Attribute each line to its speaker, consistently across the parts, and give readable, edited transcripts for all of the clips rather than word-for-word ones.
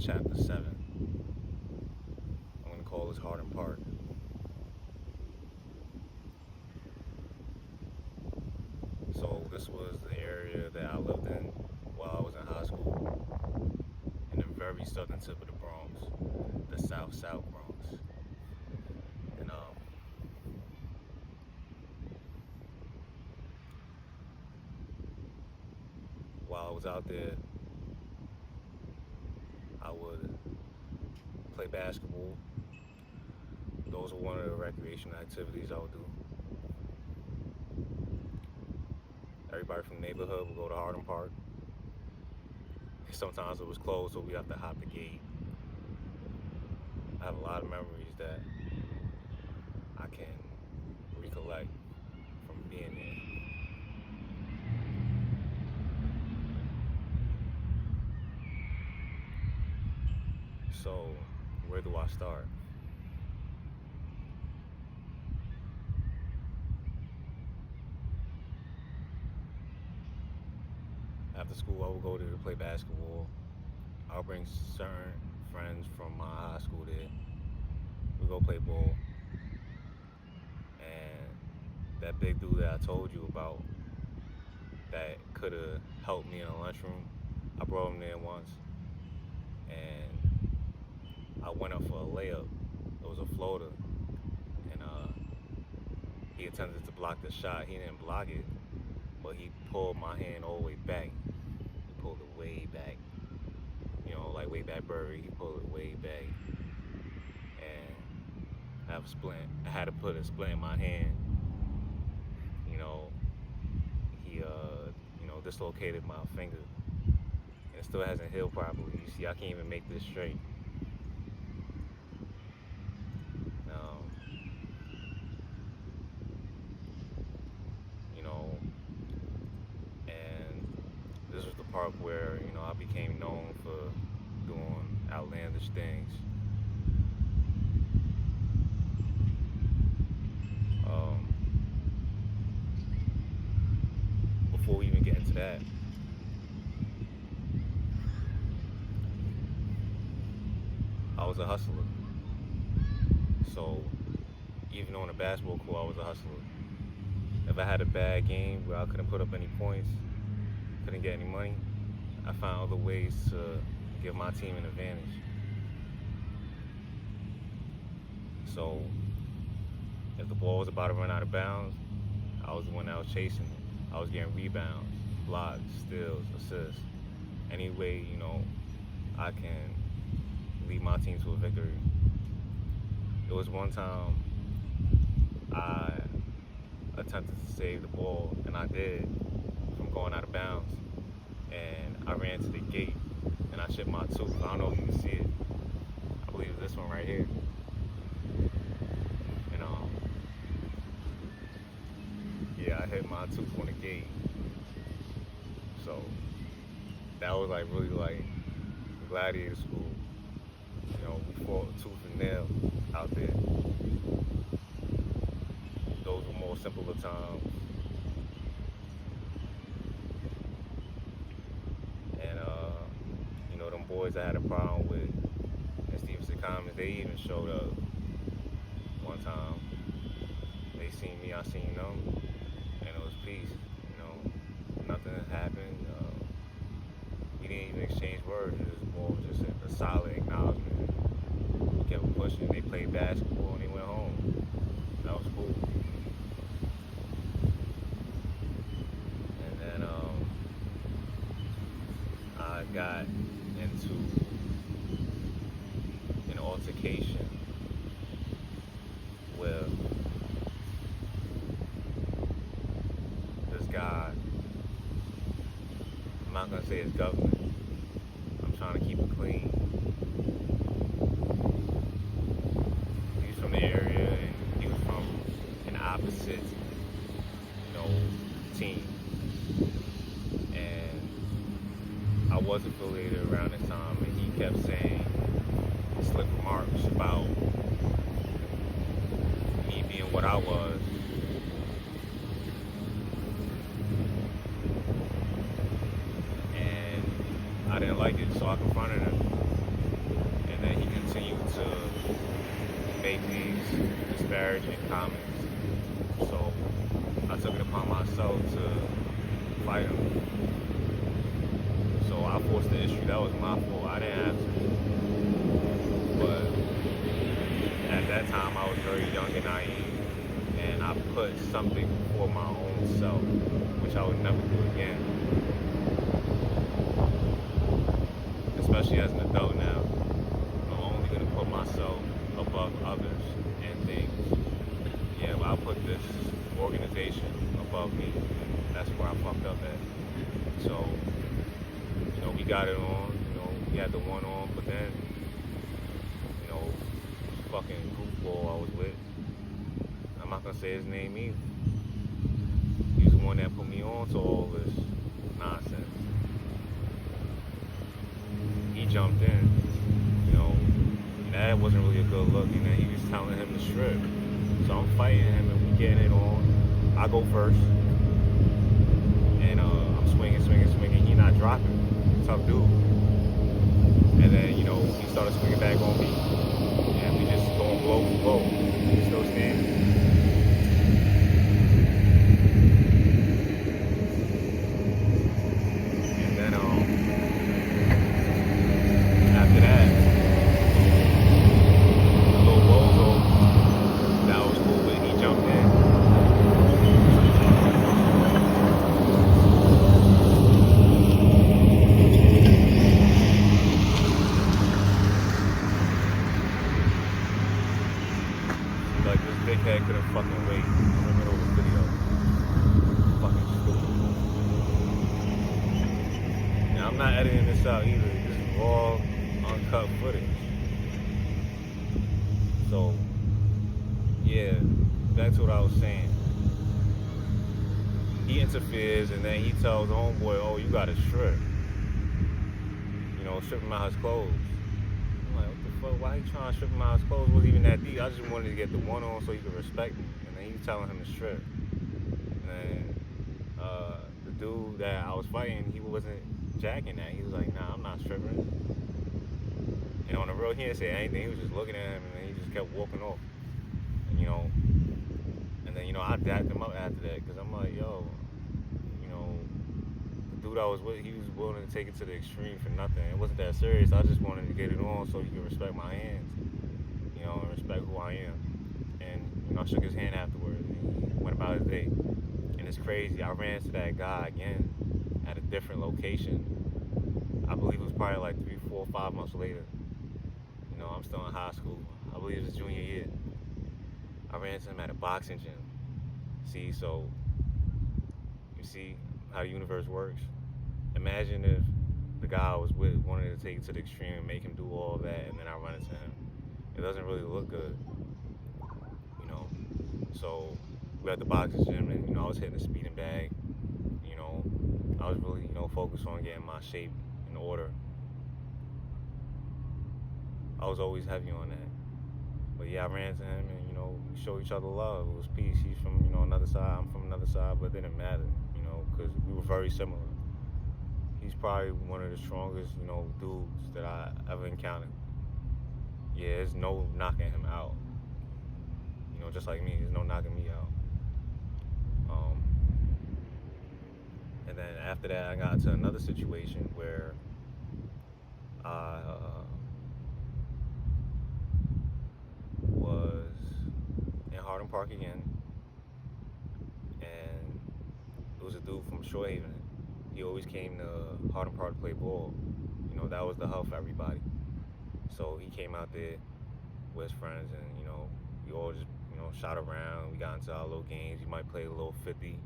Speaker 1: Chapter 7. I'm going to call this Hardin Park. So this was the area that I lived in while I was in high school, in the very southern tip of the Bronx, the South Bronx. And while I was out there, I would play basketball. Those were one of the recreational activities I would do. Everybody from the neighborhood would go to Hardin Park. Sometimes it was closed, so we have to hop the gate. I have a lot of memories that I can recollect from being there. So, where do I start? After school, I would go there to play basketball. I'll bring certain friends from my high school there. We go play ball. And that big dude that I told you about that could have helped me in the lunchroom, I brought him there once. And I went up for a layup. It was a floater. And he attempted to block the shot. He didn't block it, but he pulled my hand all the way back. He pulled it way back. You know, like way back Burry, he pulled it way back. And I had to put a splint in my hand. You know, he dislocated my finger. And it still hasn't healed properly. You see, I can't even make this straight. You know, and this was the part where, I became known for doing outlandish things. Before we even get into that, I was a hustler. So even on the basketball court, I was a hustler. If I had a bad game where I couldn't put up any points, couldn't get any money, I found other ways to give my team an advantage. So if the ball was about to run out of bounds, I was the one that was chasing it. I was getting rebounds, blocks, steals, assists. Any way, I can lead my team to a victory. It was one time I attempted to save the ball, and I did, from going out of bounds. And I ran to the gate, and I chipped my tooth. I don't know if you can see it. I believe it's this one right here. And yeah, I hit my tooth on the gate. So that was really like gladiator school. We fought tooth and nail out there. Those were more simpler times. And them boys I had a problem with in Stevenson Commons, they even showed up one time. They seen me, I seen them, and it was peace. Nothing happened. We didn't even exchange words. It was more just a solid acknowledgement. We kept pushing. They played basketball and they went home. That was cool. And then I got into an altercation with this guy. I'm not gonna say it's government. I'm trying to keep it clean. He's from the area, and he was from an opposite, team. And I was affiliated around this time, and he kept saying slick remarks about me being what I was. I didn't like it, so I confronted him. make these disparaging comments. So I took it upon myself to fight him. So I forced the issue. That was my fault. I didn't have to. But at that time, I was very young and naive, and I put something before my own self, which I would never do again. Especially as an adult now, I'm only going to put myself above others and things. Yeah, but I put this organization above me, and that's where I fucked up at. So, we got it on, we had the one on, but then, fucking goofball I was with, I'm not gonna say his name either. He was the one that put me on to all this nonsense. He jumped in, and that wasn't really a good look, and then he was telling him to strip. So I'm fighting him and we getting it on. I go first, and I'm swinging, he not dropping. Tough dude. And then, he started swinging back on me. And we just going blow for blow. Still standing. And then, after that, the little bozo, that was cool, but he jumped in. Dickhead couldn't fucking wait in the middle of the video. Fucking stupid. And I'm not editing this out either. This is raw, uncut footage. So, yeah, back to what I was saying. He interferes and then he tells the homeboy, oh, you gotta strip. Strip him out his clothes. Why he trying to strip him out his clothes? Wasn't even that deep. I just wanted to get the one on so he could respect me. And then he was telling him to strip. And then the dude that I was fighting, he wasn't jacking that. He was like, nah, I'm not stripping. And on the real, he didn't say anything. He was just looking at him and then he just kept walking off. And then, I dapped him up after that because I'm like, yo, the dude I was with, he was willing to take it to the extreme for nothing. It wasn't that serious. I just wanted to get it on so he could respect my hands, and respect who I am. And, I shook his hand afterwards and he went about his day. And it's crazy. I ran into that guy again at a different location. I believe it was probably like 3, 4, 5 months later. I'm still in high school. I believe it was junior year. I ran into him at a boxing gym. See, so you see how the universe works. Imagine if the guy I was with wanted to take it to the extreme and make him do all that, and then I run into him. It doesn't really look good, So we at the boxing gym, and I was hitting the speeding bag. I was really focused on getting my shape in order. I was always heavy on that. But yeah, I ran into him, and we showed each other love. It was peace. He's from another side. I'm from another side, but it didn't matter, because we were very similar. He's probably one of the strongest, dudes that I ever encountered. Yeah, there's no knocking him out. Just like me, there's no knocking me out. And then after that, I got into another situation where I was in Harden Park again, and it was a dude from Shore Haven. He always came to Harden Park to play ball. That was the hub for everybody. So he came out there with his friends, and we all just shot around. We got into our little games. You might play a little 50.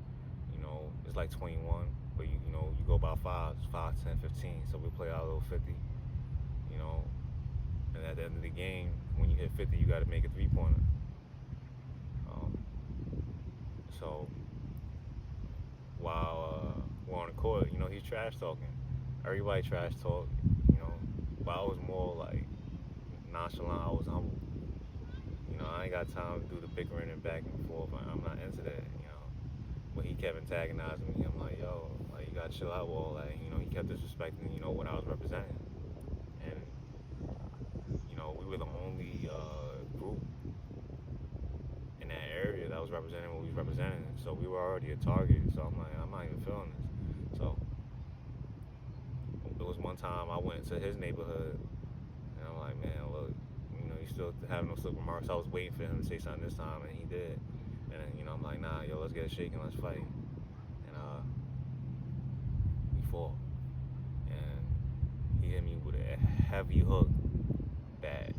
Speaker 1: It's like 21, but you go by 5, 10, 15. So we play our little 50. And at the end of the game, when you hit 50, you got to make a 3-pointer. So while we're on the court, he's trash talking. Everybody trash talk, but I was more like nonchalant. I was humble. I ain't got time to do the bickering and back and forth. I'm not into that. When he kept antagonizing me, I'm like, yo, like, you gotta chill out, Wall. Like, he kept disrespecting, what I was representing. And, we were the only group representing what we was representing. So we were already a target. So I'm like, I'm not even feeling this. So it was one time I went to his neighborhood, and I'm like, man, look, you still have no slip remarks. I was waiting for him to say something this time, and he did. And I'm like, nah, yo, let's get it shaking, let's fight. And we fought, and he hit me with a heavy hook that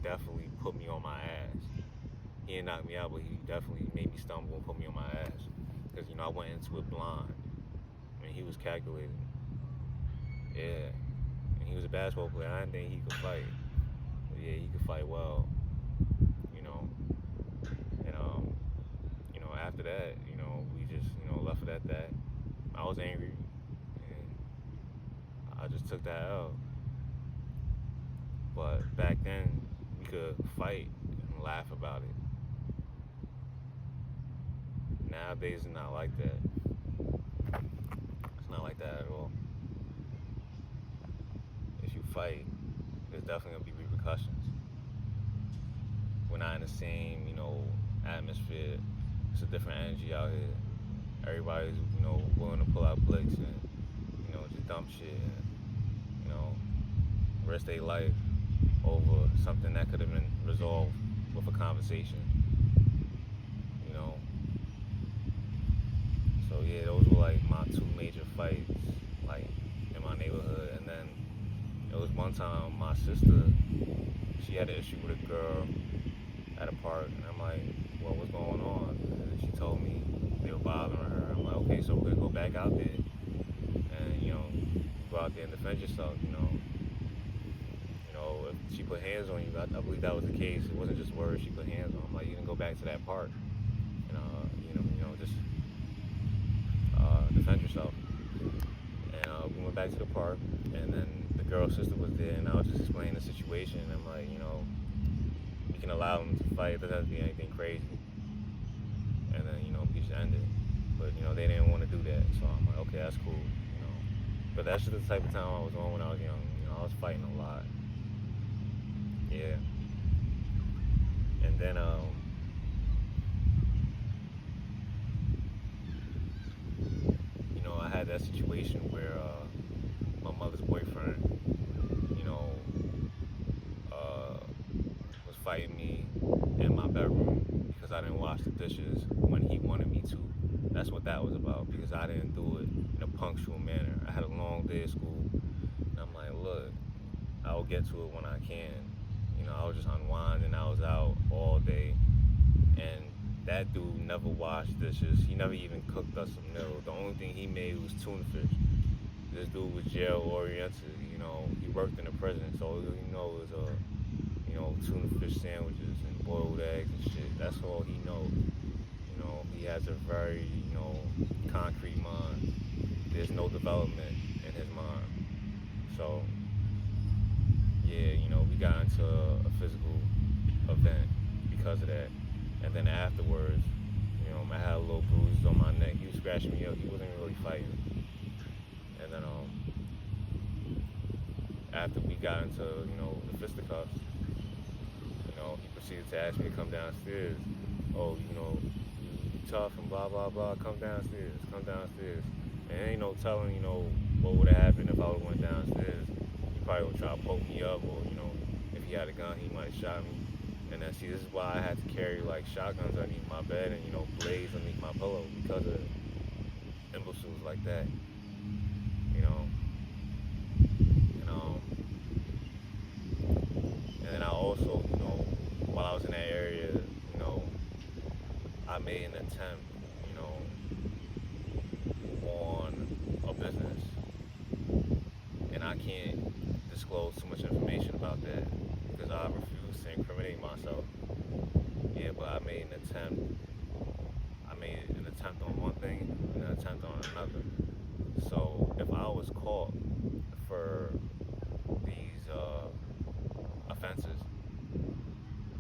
Speaker 1: definitely put me on my ass. He didn't knock me out, but he definitely made me stumble and put me on my ass. Because, I went into it blind. I mean, he was calculating. Yeah. And he was a basketball player. I didn't think he could fight. But yeah, he could fight well. And, after that, we just, left it at that. I was angry. And I just took that out. But back then, we could fight and laugh about it. Nowadays, it's not like that. It's not like that at all. If you fight, there's definitely gonna be repercussions. We're not in the same, atmosphere. It's a different energy out here. Everybody's, willing to pull out blicks and, just dump shit and, risk their life over something that could have been resolved with a conversation. So yeah, those were like my two major fights, like in my neighborhood. And then it was one time my sister, she had an issue with a girl at a park, and I'm like, well, what's going on? And she told me they were bothering her. I'm like, okay, so we're gonna go back out there, and go out there and defend yourself. If she put hands on you, I believe that was the case. It wasn't just words. She put hands on. I'm like, you can go back to that park, and just defend yourself. And we went back to the park, and then the girl's sister was there, and I was just explaining the situation. And I'm like, we can allow them to fight. It doesn't have to be anything crazy. And then, we just end it. But, they didn't want to do that. So I'm like, okay, that's cool. But that's just the type of time I was on when I was young. I was fighting a lot. Yeah. And then, I had that situation where my mother's boyfriend, was fighting me in my bedroom because I didn't wash the dishes when he wanted me to. That's what that was about, because I didn't do it in a punctual manner. I had a long day of school, and I'm like, look, I'll get to it when I can. I was just unwinding. I was out all day, and that dude never washed dishes. He never even cooked us a meal. The only thing he made was tuna fish. This dude was jail oriented. He worked in a prison, so all he knows is tuna fish sandwiches and boiled eggs and shit. That's all he knows. He has a very concrete mind. There's no development in his mind. So yeah, we got into a physical event because of that. And then afterwards, I had a little bruise on my neck. He was scratching me up. He wasn't really fighting. And then after we got into, the fisticuffs, he proceeded to ask me to come downstairs. Oh, you tough and blah, blah, blah. Come downstairs. And ain't no telling, what would have happened if I would have went downstairs. He probably would try to poke me up, or, if he had a gun, he might have shot me. And then, see, this is why I had to carry, like, shotguns underneath my bed and, blades underneath my pillow, because of imbeciles like that. And then I also, while I was in that area, I made an attempt, on a business. And I can't disclose too much information about that because I refuse to incriminate myself. Yeah, but I made an attempt. I made an attempt on one thing and an attempt on another. So if I was caught for these offenses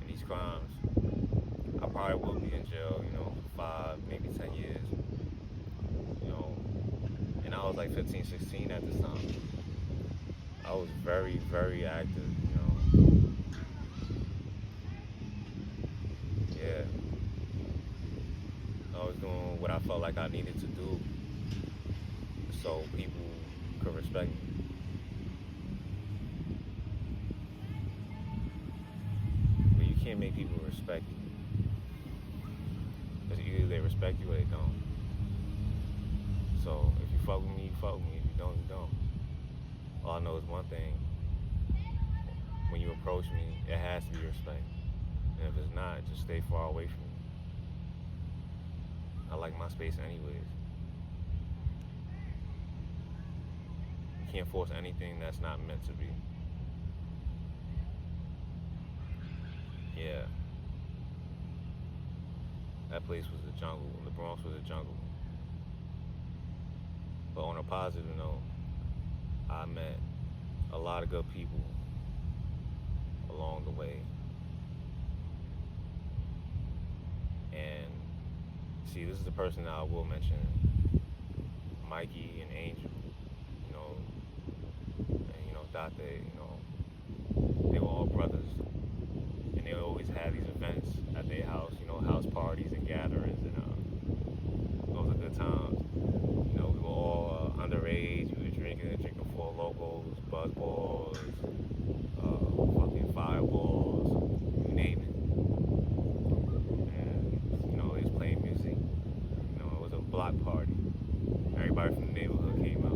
Speaker 1: and these crimes, I probably will be in jail, 5, maybe 10 years. And I was like 15, 16 at this time. I was very, very active, Yeah. I felt like I needed to do so people could respect me. But you can't make people respect you. Because either they respect you or they don't. So if you fuck with me, you fuck with me. If you don't, you don't. All I know is one thing. When you approach me, it has to be respect. And if it's not, just stay far away from me. I like my space anyways. You can't force anything that's not meant to be. Yeah. That place was a jungle. The Bronx was a jungle. But on a positive note, I met a lot of good people along the way. And see, this is the person that I will mention, Mikey and Angel, Date, they were all brothers. And they would always have these events at their house, house parties and gatherings, and those are good times. We were all underage, we were drinking Four Locos, Buzzballs, fucking Fireballs, you name it. And, they was playing music. It was a block party. Everybody from the neighborhood came out.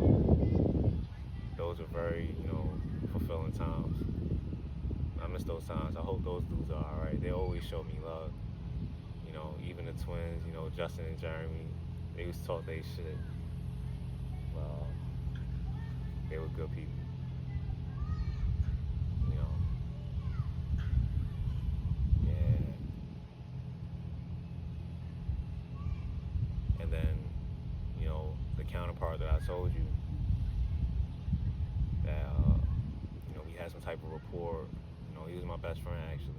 Speaker 1: Those were very, fulfilling times. I miss those times. I hope those dudes are alright. They always show me love. Even the twins, Justin and Jeremy, they was taught they shit. Well, they were good people. Yeah. And then, the counterpart that I told you, that, we had some type of rapport. He was my best friend, actually.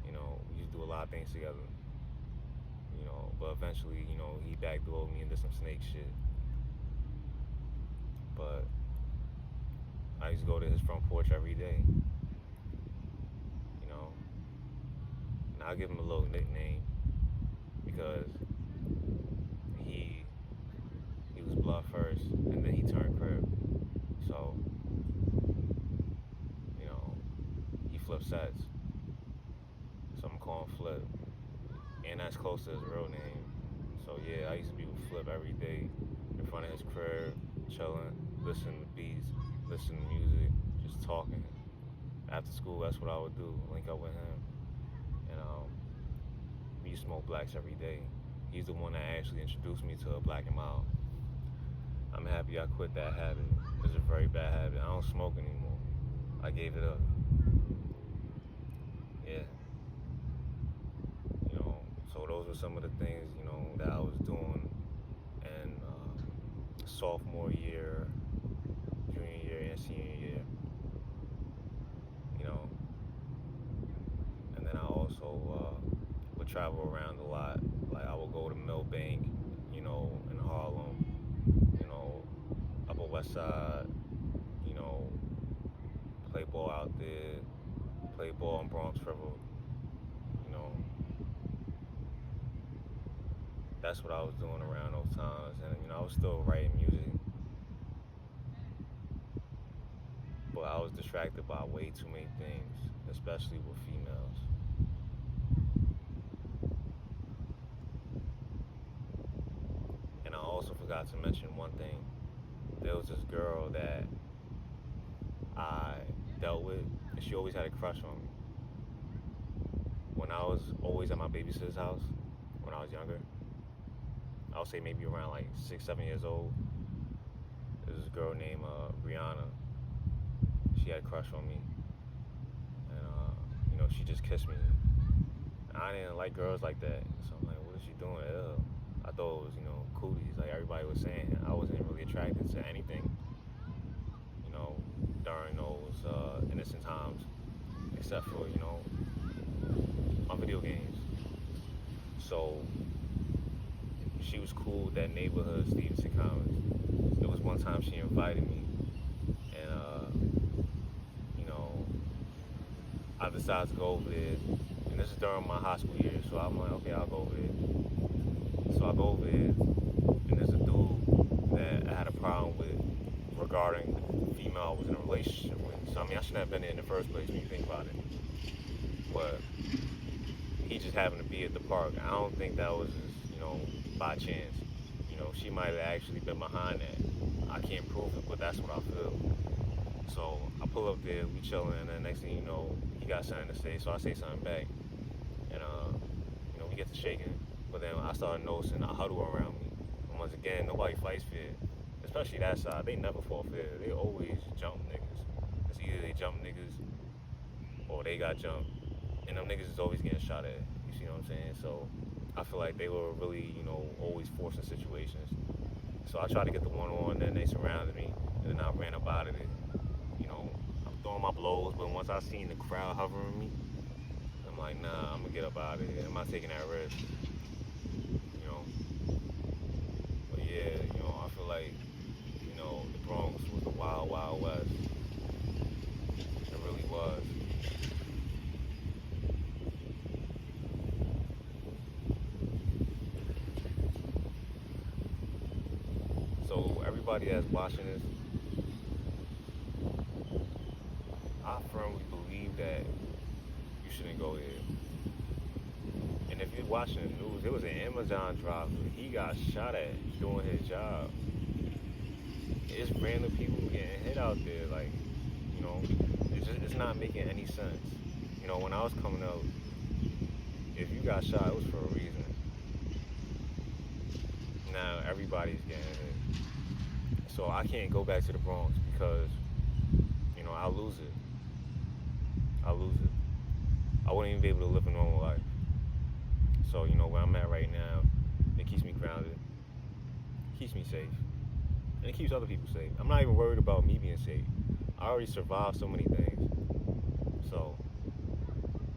Speaker 1: We used to do a lot of things together. But eventually, he backdoored me and did some snake shit. But I used to go to his front porch every day. And I'll give him a little nickname because he was blood first, and then he turned crib. So, he flipped sets. So I'm calling Flip. And that's close to his real name. So yeah, I used to be with Flip every day in front of his crib, chilling, listening to beats, listening to music, just talking. After school, that's what I would do, link up with him. And we used to smoke blacks every day. He's the one that actually introduced me to a Black and Mild. I'm happy I quit that habit. It's a very bad habit. I don't smoke anymore. I gave it up. Yeah. So those were some of the things, that I was doing in sophomore year, junior year, and senior year. And then I also would travel around a lot. Like I would go to Millbank, in Harlem, Upper West Side, play ball out there, play ball in Bronx River. That's what I was doing around those times, and I was still writing music, but I was distracted by way too many things, especially with females. And I also forgot to mention one thing. There was this girl that I dealt with, and she always had a crush on me. When I was always at my babysitter's house, when I was younger, I would say maybe around like 6, 7 years old. There was this girl named Brianna. She had a crush on me, and she just kissed me. And I didn't like girls like that, so I'm like, what is she doing? Ew. I thought it was, cooties, like everybody was saying. I wasn't really attracted to anything, during those innocent times, except for, my video games. So she was cool with that neighborhood, Stevenson Commons. There was one time she invited me, and I decided to go over there. And this is during my high school years, so I'm like, okay, I'll go over there. So I go over there, and there's a dude that I had a problem with regarding the female I was in a relationship with. So I mean, I shouldn't have been there in the first place when you think about it. But he just happened to be at the park. I don't think that was just, by chance. She might have actually been behind that. I can't prove it, but that's what I feel. So I pull up there, we chilling, and then next thing you know, he got something to say. So I say something back, and we get to shaking. But then I started noticing a huddle around me. And once again, nobody fights fair, especially that side. They never fall fair. They always jump niggas. It's either they jump niggas or they got jumped, and them niggas is always getting shot at. You see what I'm saying? So I feel like they were really, always forcing situations. So I tried to get the one on, then they surrounded me, and then I ran up out of it. I'm throwing my blows, but once I seen the crowd hovering me, I'm like, nah, I'm gonna get up out of here. I'm not taking that risk. You know. But yeah, I feel like, the Bronx was the wild, wild west. It really was. So everybody that's watching this, I firmly believe that you shouldn't go there. And if you're watching the news, there was an Amazon driver. He got shot at doing his job. It's random people getting hit out there. Like, it's not making any sense. When I was coming up, if you got shot, it was for a reason. Now everybody's getting hit. So I can't go back to the Bronx because, I'll lose it. I'll lose it. I wouldn't even be able to live a normal life. So, where I'm at right now, it keeps me grounded, keeps me safe, and it keeps other people safe. I'm not even worried about me being safe. I already survived so many things. So,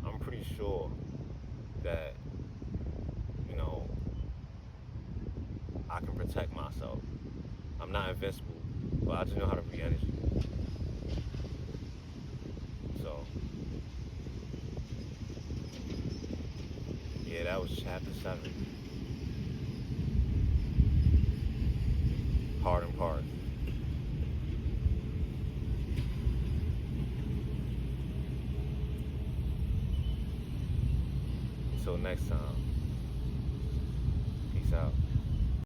Speaker 1: I'm pretty sure that, I can protect myself. I'm not invincible, but I just know how to breathe energy. So, yeah, that was chapter 7. Hard and part. Until next time, peace out.